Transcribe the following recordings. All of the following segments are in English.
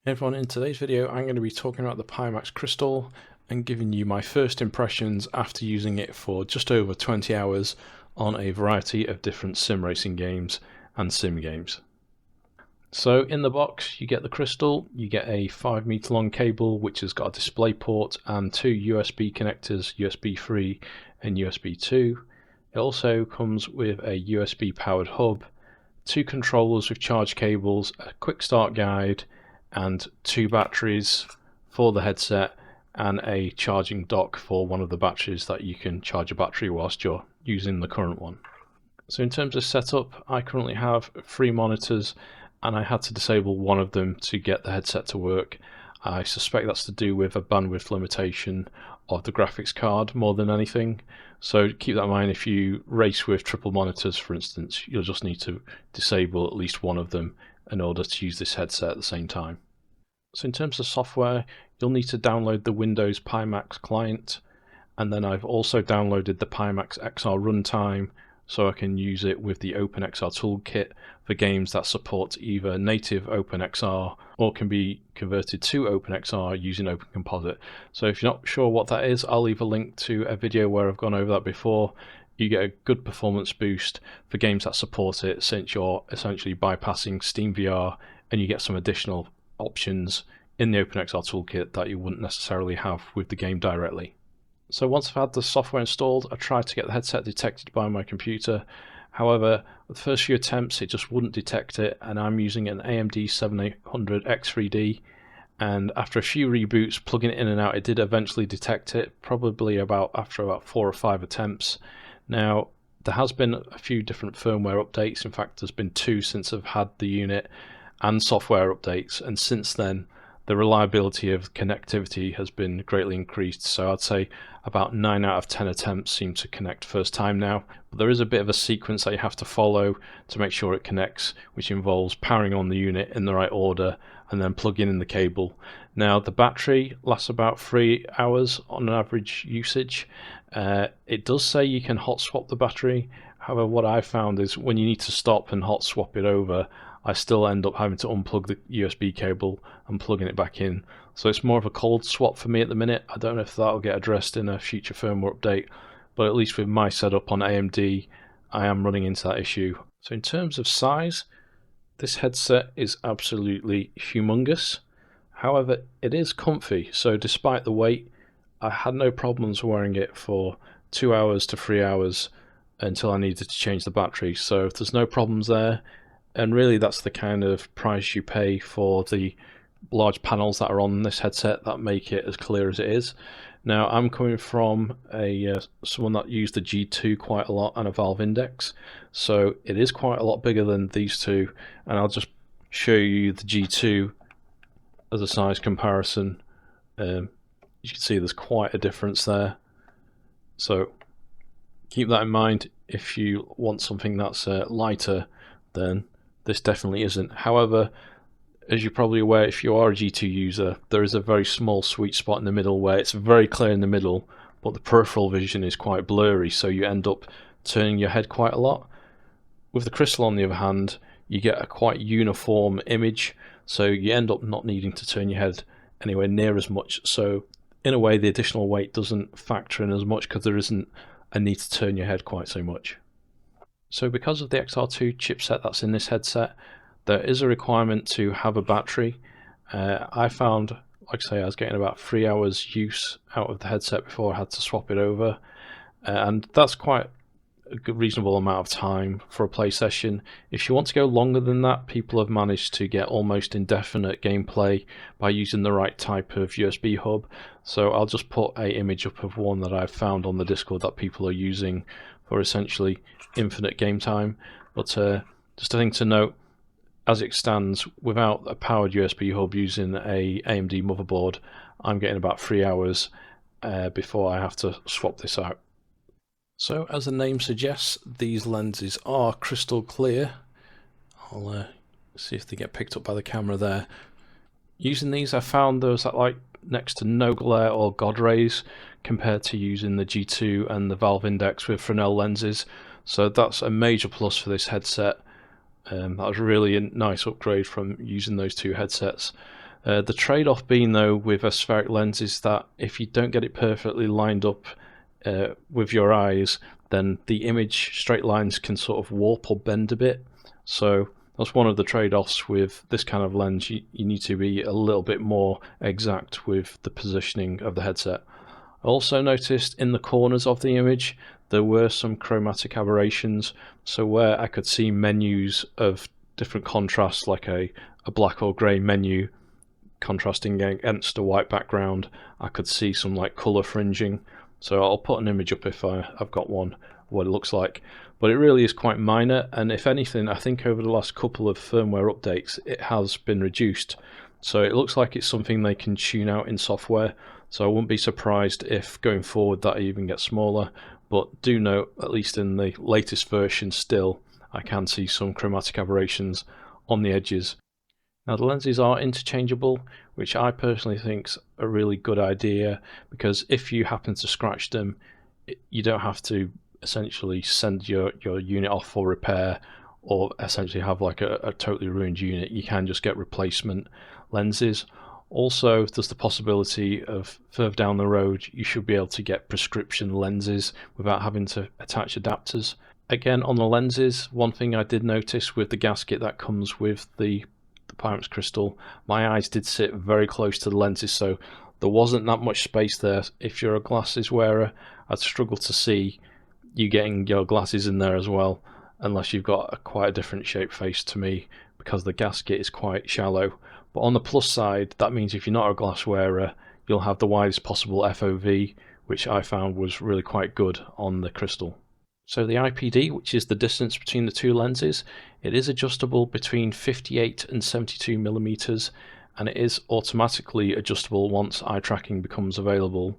Hey everyone, in today's video I'm going to be talking about the Pimax Crystal and giving you my first impressions after using it for just over 20 hours on a variety of different sim racing games and sim games. So in the box you get the Crystal, you get a 5 meter long cable which has got a display port and two USB connectors, USB 3 and USB 2. It also comes with a USB powered hub, two controllers with charge cables, a quick start guide, and two batteries for the headset and a charging dock for one of the batteries that you can charge a battery whilst you're using the current one. So in terms of setup, I currently have 3 monitors and I had to disable one of them to get the headset to work. I suspect that's to do with a bandwidth limitation of the graphics card more than anything. So keep that in mind. If you race with triple monitors, for instance, you'll just need to disable at least one of them in order to use this headset at the same time. So in terms of software, you'll need to download the Windows Pimax Client, and then I've also downloaded the Pimax XR runtime so I can use it with the OpenXR toolkit for games that support either native OpenXR or can be converted to OpenXR using OpenComposite. So if you're not sure what that is, I'll leave a link to a video where I've gone over that before. You get a good performance boost for games that support it, since you're essentially bypassing SteamVR, and you get some additional options in the OpenXR toolkit that you wouldn't necessarily have with the game directly. So once I've had the software installed, I tried to get the headset detected by my computer. However, the first few attempts it just wouldn't detect it, and I'm using an AMD 7800 X3D, and after a few reboots, plugging it in and out, it did eventually detect it, probably after about 4 or 5 attempts. Now, there has been a few different firmware updates. In fact, there's been 2 since I've had the unit, and software updates, and since then the reliability of connectivity has been greatly increased. So I'd say about 9 out of 10 attempts seem to connect first time now. But there is a bit of a sequence that you have to follow to make sure it connects, which involves powering on the unit in the right order and then plugging in the cable. Now the battery lasts about 3 hours on an average usage. It does say you can hot swap the battery. However, what I found is when you need to stop and hot swap it over, I still end up having to unplug the USB cable and plugging it back in. So it's more of a cold swap for me at the minute. I don't know if that'll get addressed in a future firmware update, but at least with my setup on AMD, I am running into that issue. So in terms of size, this headset is absolutely humongous. However, it is comfy, so despite the weight, I had no problems wearing it for 2 hours to 3 hours until I needed to change the battery. So if there's no problems there, and really that's the kind of price you pay for the large panels that are on this headset that make it as clear as it is. Now I'm coming from someone that used the G2 quite a lot and a Valve Index, so it is quite a lot bigger than these two, and I'll just show you the G2 as a size comparison. You can see there's quite a difference there, so keep that in mind. If you want something that's lighter, then this definitely isn't. However, as you're probably aware, if you are a G2 user, there is a very small sweet spot in the middle where it's very clear in the middle, but the peripheral vision is quite blurry, so you end up turning your head quite a lot. With the Crystal, on the other hand, you get a quite uniform image, so you end up not needing to turn your head anywhere near as much. So in a way, the additional weight doesn't factor in as much because there isn't a need to turn your head quite so much. So because of the XR2 chipset that's in this headset, there is a requirement to have a battery. I found, like I say, I was getting about 3 hours use out of the headset before I had to swap it over, and that's quite a good, reasonable amount of time for a play session. If you want to go longer than that, people have managed to get almost indefinite gameplay by using the right type of USB hub. So I'll just put an image up of one that I've found on the Discord that people are using for essentially infinite game time. But just a thing to note, as it stands, without a powered USB hub using a AMD motherboard, I'm getting about 3 hours before I have to swap this out. So as the name suggests, these lenses are crystal clear. I'll see if they get picked up by the camera there. Using these, I found there was like next to no glare or God rays compared to using the G2 and the Valve Index with Fresnel lenses. So that's a major plus for this headset. That was really a nice upgrade from using those two headsets. The trade-off being though with a spheric lens is that if you don't get it perfectly lined up with your eyes, then the image straight lines can sort of warp or bend a bit. So that's one of the trade-offs with this kind of lens. You need to be a little bit more exact with the positioning of the headset. I also noticed in the corners of the image there were some chromatic aberrations, so where I could see menus of different contrasts, like a black or grey menu contrasting against a white background, I could see some like colour fringing. So I'll put an image up if I've got one, what it looks like. But it really is quite minor, and if anything, I think over the last couple of firmware updates it has been reduced. So it looks like it's something they can tune out in software, so I wouldn't be surprised if going forward that even gets smaller. But do note, at least in the latest version still, I can see some chromatic aberrations on the edges. Now the lenses are interchangeable, which I personally think is a really good idea, because if you happen to scratch them, you don't have to essentially send your unit off for repair or essentially have like a totally ruined unit. You can just get replacement lenses. Also, there's the possibility of further down the road you should be able to get prescription lenses without having to attach adapters. Again, on the lenses, one thing I did notice with the gasket that comes with the Pimax Crystal, my eyes did sit very close to the lenses, so there wasn't that much space there. If you're a glasses wearer, I'd struggle to see you getting your glasses in there as well, unless you've got quite a different shaped face to me, because the gasket is quite shallow. But on the plus side, that means if you're not a glass wearer, you'll have the widest possible FOV, which I found was really quite good on the Crystal. So the IPD, which is the distance between the two lenses, it is adjustable between 58 and 72 millimeters, and it is automatically adjustable once eye tracking becomes available.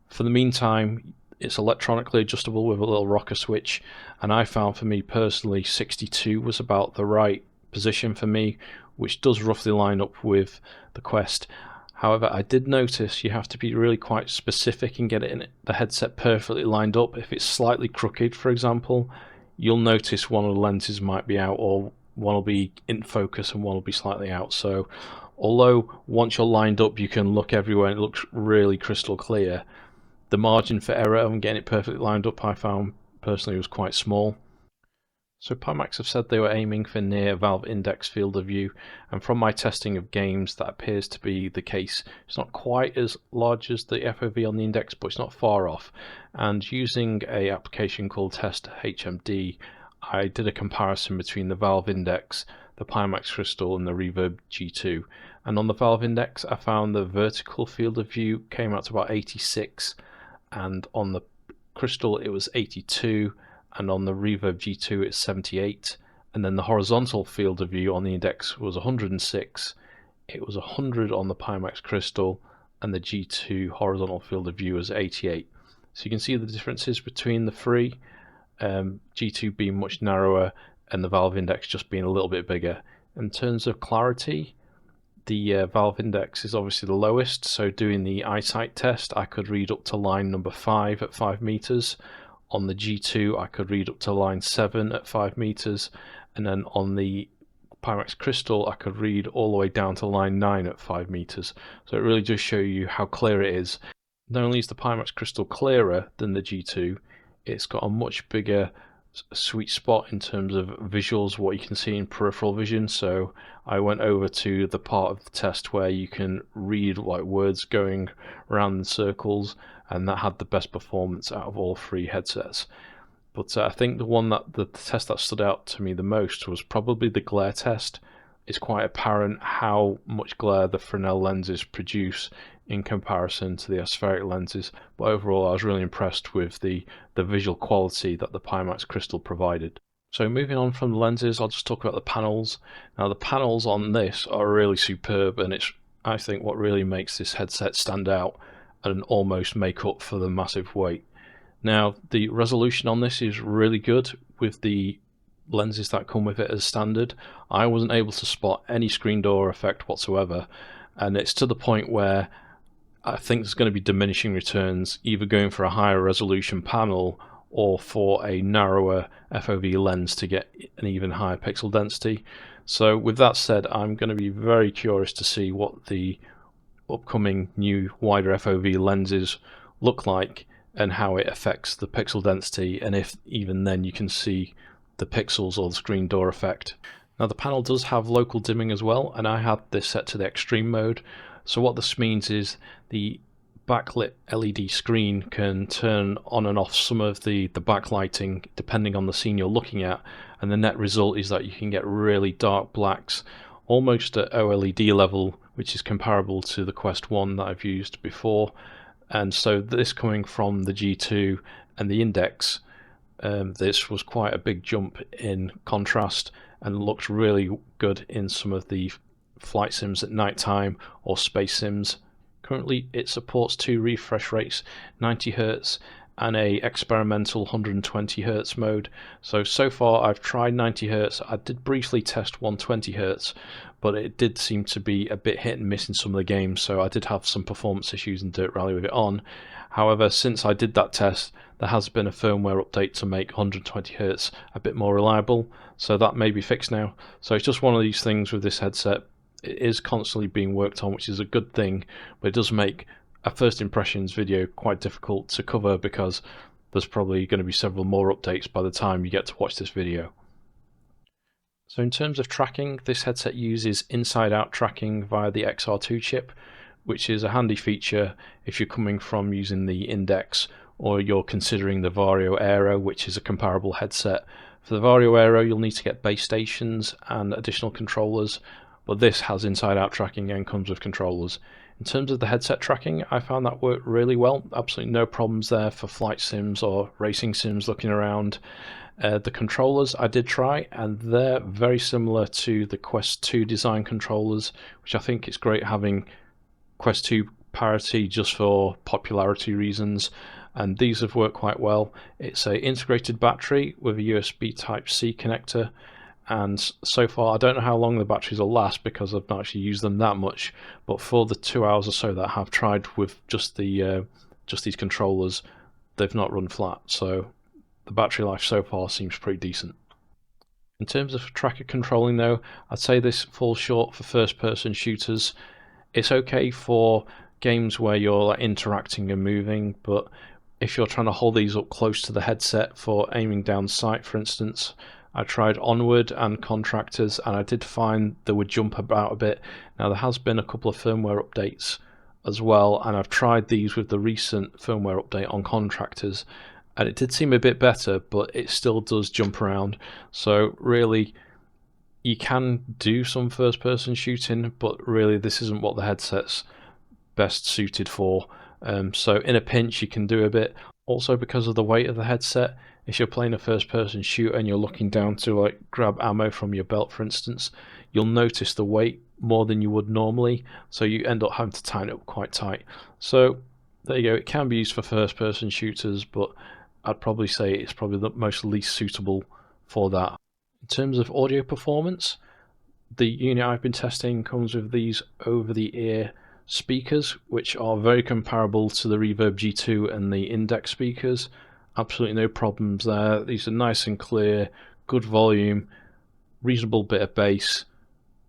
For the meantime, it's electronically adjustable with a little rocker switch, and I found for me personally 62 was about the right position for me, which does roughly line up with the Quest. However, I did notice you have to be really quite specific and get it in the headset perfectly lined up. If it's slightly crooked, for example, you'll notice one of the lenses might be out, or one will be in focus and one will be slightly out. So although once you're lined up you can look everywhere and it looks really crystal clear, the margin for error of getting it perfectly lined up I found personally was quite small. So Pimax have said they were aiming for near valve index field of view, and from my testing of games that appears to be the case. It's not quite as large as the FOV on the index, but it's not far off. And using a application called Test HMD, I did a comparison between the valve index, the Pimax Crystal and the Reverb G2, and on the valve index I found the vertical field of view came out to about 86, and on the Crystal it was 82, and on the Reverb G2 it's 78, and then the horizontal field of view on the index was 106, it was 100 on the Pimax Crystal, and the G2 horizontal field of view was 88. So you can see the differences between the three, G2 being much narrower and the valve index just being a little bit bigger. In terms of clarity, the valve index is obviously the lowest, so doing the eyesight test I could read up to line number 5 at 5 meters. On the G2 I could read up to line 7 at 5 meters, and then on the Pimax Crystal I could read all the way down to line 9 at 5 meters. So it really does show you how clear it is. Not only is the Pimax Crystal clearer than the G2, it's got a much bigger sweet spot in terms of visuals, what you can see in peripheral vision. So I went over to the part of the test where you can read like words going around in circles, and that had the best performance out of all three headsets. But I think the one that the test that stood out to me the most was probably the glare test. It's quite apparent how much glare the Fresnel lenses produce in comparison to the aspheric lenses, but overall I was really impressed with the visual quality that the Pimax Crystal provided. So moving on from the lenses, I'll just talk about the panels. Now the panels on this are really superb, and it's I think what really makes this headset stand out and almost make up for the massive weight. Now the resolution on this is really good with the lenses that come with it as standard. I wasn't able to spot any screen door effect whatsoever, and it's to the point where I think there's going to be diminishing returns either going for a higher resolution panel or for a narrower FOV lens to get an even higher pixel density. So with that said, I'm going to be very curious to see what the upcoming new wider FOV lenses look like and how it affects the pixel density, and if even then you can see the pixels or the screen door effect. Now the panel does have local dimming as well, and I had this set to the extreme mode. So what this means is the backlit LED screen can turn on and off some of the backlighting depending on the scene you're looking at, and the net result is that you can get really dark blacks almost at OLED level, which is comparable to the Quest 1 that I've used before. And so this coming from the G2 and the Index, this was quite a big jump in contrast and looked really good in some of the flight sims at night time or space sims. Currently it supports 2 refresh rates, 90 Hz and a experimental 120 Hz mode. So far I've tried 90 Hz. I did briefly test 120 Hz, but it did seem to be a bit hit and miss in some of the games, so I did have some performance issues in Dirt Rally with it on. However, since I did that test, there has been a firmware update to make 120 Hz a bit more reliable, so that may be fixed now. So it's just one of these things with this headset. It is constantly being worked on, which is a good thing, but it does make a first impressions video quite difficult to cover because there's probably going to be several more updates by the time you get to watch this video. So in terms of tracking, this headset uses inside-out tracking via the XR2 chip, which is a handy feature if you're coming from using the Index or you're considering the Vario Aero, which is a comparable headset. For the Vario Aero, you'll need to get base stations and additional controllers, but this has inside-out tracking and comes with controllers. In terms of the headset tracking, I found that worked really well. Absolutely no problems there for flight sims or racing sims looking around. The controllers I did try, and they're very similar to the Quest 2 design controllers, which I think it's great having Quest 2 parity just for popularity reasons, and these have worked quite well. It's a integrated battery with a USB Type-C connector, and so far I don't know how long the batteries will last because I've not actually used them that much, but for the 2 hours or so that I have tried with just these controllers, they've not run flat, so the battery life so far seems pretty decent. In terms of tracker controlling though, I'd say this falls short for first person shooters. It's okay for games where you're like interacting and moving, but if you're trying to hold these up close to the headset for aiming down sight, for instance, I tried Onward and Contractors, and I did find they would jump about a bit. Now there has been a couple of firmware updates as well, and I've tried these with the recent firmware update on Contractors, and it did seem a bit better, but it still does jump around. So really, you can do some first person shooting, but really this isn't what the headset's best suited for. So in a pinch you can do a bit. Also, because of the weight of the headset, if you're playing a first person shoot and you're looking down to like grab ammo from your belt, for instance, you'll notice the weight more than you would normally, so you end up having to tighten it up quite tight. So there you go, it can be used for first person shooters, but I'd probably say it's probably the most least suitable for that. In terms of audio performance, the unit I've been testing comes with these over-the-ear speakers, which are very comparable to the Reverb G2 and the Index speakers. Absolutely no problems there. These are nice and clear, good volume, reasonable bit of bass,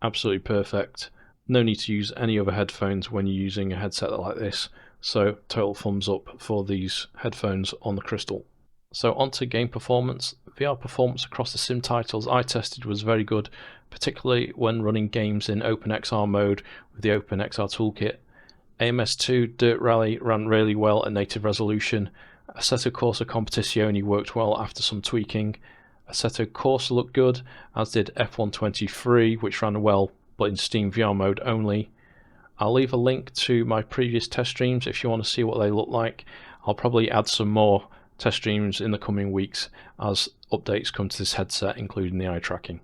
absolutely perfect. No need to use any other headphones when you're using a headset like this, so total thumbs up for these headphones on the Crystal. So onto game performance. VR performance across the sim titles I tested was very good, particularly when running games in OpenXR mode with the OpenXR toolkit. AMS2 Dirt Rally ran really well at native resolution. Assetto Corsa Competizione worked well after some tweaking. Assetto Corsa looked good, as did F123, which ran well but in Steam VR mode only. I'll leave a link to my previous test streams if you want to see what they look like. I'll probably add some more test streams in the coming weeks as updates come to this headset, including the eye tracking.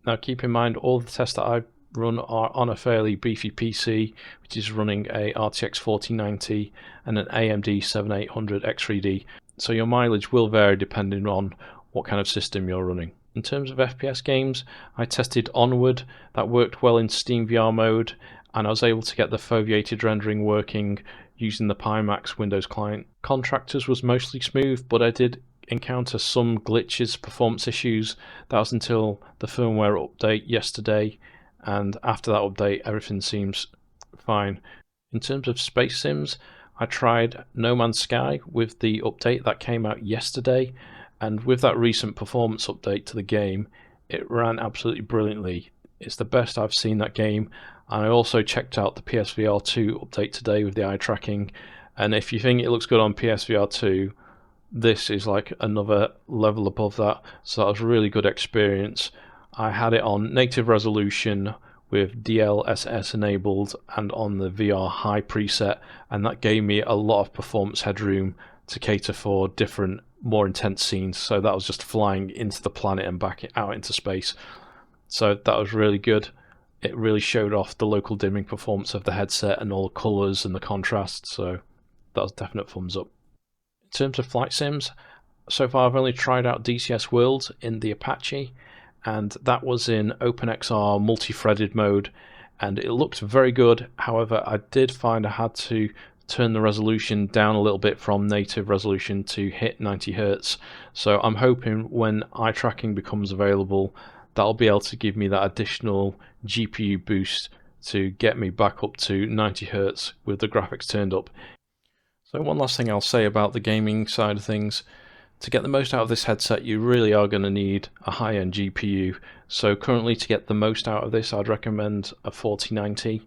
Now keep in mind, all the tests that I've run are on a fairly beefy PC, which is running a RTX 4090 and an AMD 7800 X3D, so your mileage will vary depending on what kind of system you're running. In terms of FPS games, I tested Onward. That worked well in Steam VR mode, and I was able to get the foveated rendering working using the Pimax Windows client. Contractors was mostly smooth, but I did encounter some glitches, performance issues. That was until the firmware update yesterday, and after that update everything seems fine. In terms of space sims, I tried No Man's Sky with the update that came out yesterday, and with that recent performance update to the game, it ran absolutely brilliantly. It's the best I've seen that game. And I also checked out the PSVR 2 update today with the eye tracking, and if you think it looks good on PSVR 2, this is like another level above that. So that was a really good experience. I had it on native resolution with DLSS enabled and on the VR high preset, and that gave me a lot of performance headroom to cater for different, more intense scenes. So that was just flying into the planet and back out into space. So that was really good. It really showed off the local dimming performance of the headset and all the colours and the contrast. So that was a definite thumbs up. In terms of flight sims, so far I've only tried out DCS Worlds in the Apache, and that was in OpenXR multi-threaded mode, and it looked very good. However, I did find I had to turn the resolution down a little bit from native resolution to hit 90 Hz. So I'm hoping when eye tracking becomes available, that'll be able to give me that additional GPU boost to get me back up to 90 Hz with the graphics turned up. So one last thing I'll say about the gaming side of things. To get the most out of this headset, you really are going to need a high-end GPU. So currently, to get the most out of this, I'd recommend a 4090.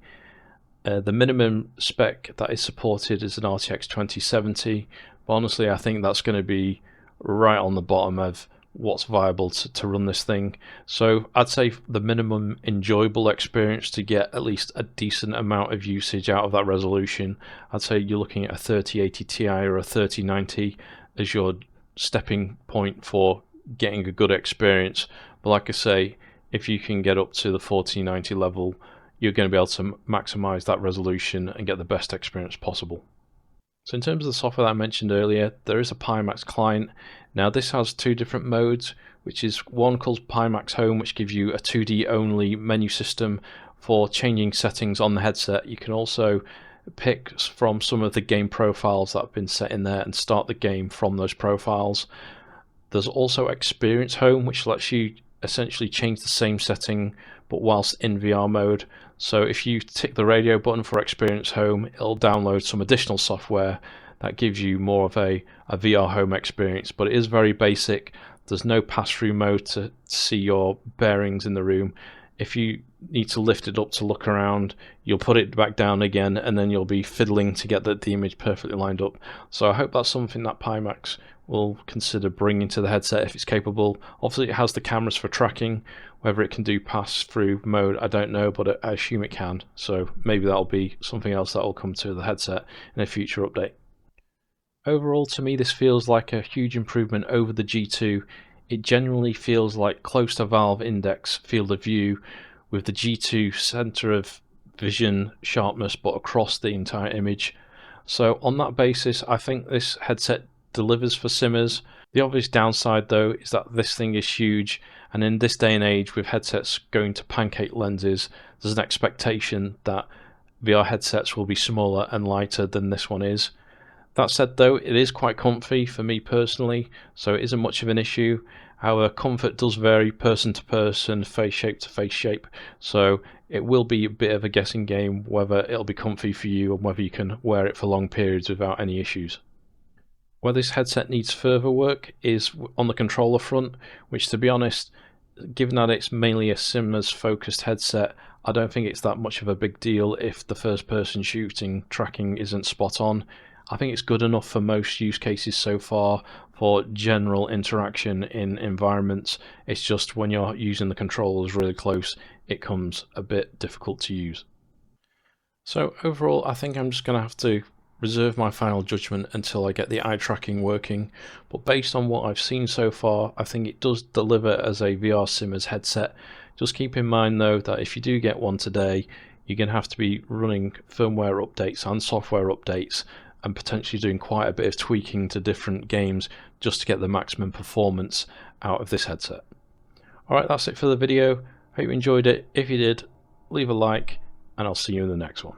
The minimum spec that is supported is an RTX 2070. But honestly, I think that's going to be right on the bottom of what's viable to run this thing. So I'd say the minimum enjoyable experience to get at least a decent amount of usage out of that resolution, I'd say you're looking at a 3080 Ti or a 3090 as your stepping point for getting a good experience. But like I say, if you can get up to the 4090 level, you're going to be able to maximize that resolution and get the best experience possible. So in terms of the software that I mentioned earlier, there is a Pimax Client. Now this has two different modes, which is one called Pimax Home, which gives you a 2D only menu system for changing settings on the headset. You can also pick from some of the game profiles that have been set in there and start the game from those profiles. There's also Experience Home, which lets you essentially change the same setting but whilst in VR mode. So if you tick the radio button for Experience Home, it'll download some additional software that gives you more of a VR home experience, but it is very basic. There's no pass-through mode to see your bearings in the room. If you need to lift it up to look around, you'll put it back down again, and then you'll be fiddling to get the image perfectly lined up. So I hope that's something that Pimax will consider bringing to the headset if it's capable. Obviously it has the cameras for tracking. Whether it can do pass-through mode, I don't know, but I assume it can. So maybe that'll be something else that will come to the headset in a future update. Overall, to me, this feels like a huge improvement over the G2. It genuinely feels like close to Valve Index field of view, with the G2 center of vision sharpness but across the entire image. So on that basis, I think this headset delivers for simmers. The obvious downside though is that this thing is huge, and in this day and age with headsets going to pancake lenses, there's an expectation that VR headsets will be smaller and lighter than this one is. That said though, it is quite comfy for me personally, so it isn't much of an issue. However, comfort does vary person to person, face shape to face shape, so it will be a bit of a guessing game whether it'll be comfy for you and whether you can wear it for long periods without any issues. Where this headset needs further work is on the controller front, which to be honest, given that it's mainly a simmers focused headset, I don't think it's that much of a big deal if the first person shooting tracking isn't spot on. I think it's good enough for most use cases so far for general interaction in environments. It's just when you're using the controllers really close, it comes a bit difficult to use. So overall, I think I'm just going to have to reserve my final judgment until I get the eye tracking working, but based on what I've seen so far, I think it does deliver as a VR simmers headset. Just keep in mind though that if you do get one today, you're going to have to be running firmware updates and software updates and potentially doing quite a bit of tweaking to different games just to get the maximum performance out of this headset. Alright, that's it for the video. Hope you enjoyed it. If you did, leave a like and I'll see you in the next one.